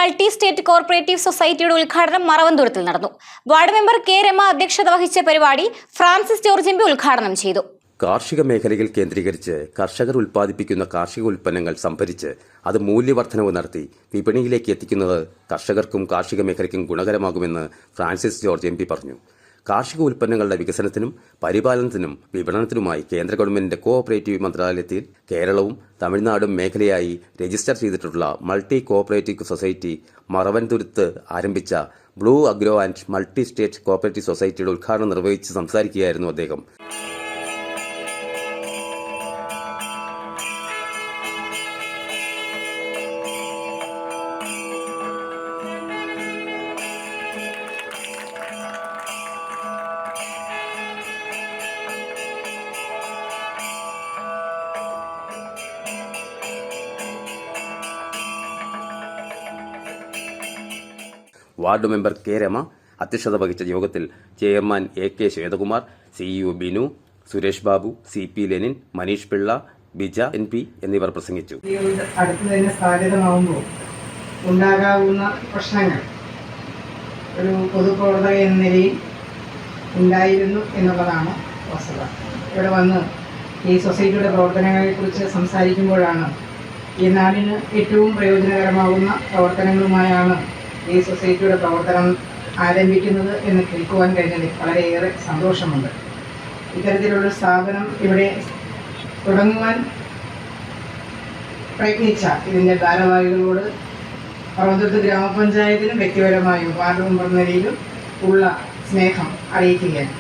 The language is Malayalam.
മൾട്ടി സ്റ്റേറ്റ് കോഓപ്പറേറ്റീവ് സൊസൈറ്റിയുടെ ഉദ്ഘാടനം മറവന്തുരത്തിൽ നടന്നു. വാർഡ് മെമ്പർ കെ രമ അധ്യക്ഷത വഹിച്ച പരിപാടി ഫ്രാൻസിസ് ജോർജ് എം.പി. ഉദ്ഘാടനം ചെയ്തു. കാർഷിക മേഖലയിൽ കേന്ദ്രീകരിച്ച് കർഷകർ ഉൽപ്പാദിപ്പിക്കുന്ന കാർഷിക ഉൽപ്പന്നങ്ങൾ സംഭരിച്ച് അത് മൂല്യവർദ്ധനവ് നടത്തി വിപണിയിലേക്ക് എത്തിക്കുന്നത് കർഷകർക്കും കാർഷിക മേഖലയ്ക്കും ഗുണകരമാകുമെന്ന് ഫ്രാൻസിസ് ജോർജ് എം.പി. പറഞ്ഞു. കാർഷിക ഉൽപ്പന്നങ്ങളുടെ വികസനത്തിനും പരിപാലനത്തിനും വിപണനത്തിനുമായി കേന്ദ്ര ഗവൺമെന്റിന്റെ കോഓപ്പറേറ്റീവ് മന്ത്രാലയത്തിൽ കേരളവും തമിഴ്നാടും മേഖലയായി രജിസ്റ്റർ ചെയ്തിട്ടുള്ള മൾട്ടി കോഓപ്പറേറ്റീവ് സൊസൈറ്റി മറവന്തുരത്ത് ആരംഭിച്ച blue agro and multi state cooperative സൊസൈറ്റിയുടെ ഉദ്ഘാടനം നിർവഹിച്ച് സംസാരിക്കുകയായിരുന്നു അദ്ദേഹം. വാർഡ് മെമ്പർ കെ രമ അധ്യക്ഷത വഹിച്ച യോഗത്തിൽ chairman AK. Swethakumar, CEO Binu, Suresh Babu, CP. Lenin, Manish Pillai, Bija NP. എന്നിവർ പ്രസംഗിച്ചു. അടുത്ത് തന്നെ സ്ഥാപിതമാകുമ്പോൾ ഉണ്ടാകാവുന്ന പ്രശ്നങ്ങൾ ഒരു പൊതുപ്രവർത്തക എന്ന നിലയിൽ ഉണ്ടായിരുന്നു എന്നുള്ളതാണ് വസ്തുത. ഇവിടെ വന്ന് ഈ സൊസൈറ്റിയുടെ പ്രവർത്തനങ്ങളെക്കുറിച്ച് സംസാരിക്കുമ്പോഴാണ് ഈ നാടിന് ഏറ്റവും പ്രയോജനകരമാകുന്ന പ്രവർത്തനങ്ങളുമായാണ് ഈ സൊസൈറ്റിയുടെ പ്രവർത്തനം ആരംഭിക്കുന്നത് എന്ന് കേൾക്കുവാൻ കഴിഞ്ഞതിൽ വളരെയേറെ സന്തോഷമുണ്ട്. ഇത്തരത്തിലുള്ള സ്ഥാപനം ഇവിടെ തുടങ്ങുവാൻ പ്രയത്നിച്ച ഇതിൻ്റെ ഭാരവാഹികളോട് മറവന്തുരത്ത് ഗ്രാമപഞ്ചായത്തിനും വ്യക്തിപരമായും വാർഡ് മെമ്പർ നിലയിലും ഉള്ള സ്നേഹം അറിയിക്കുകയാണ്.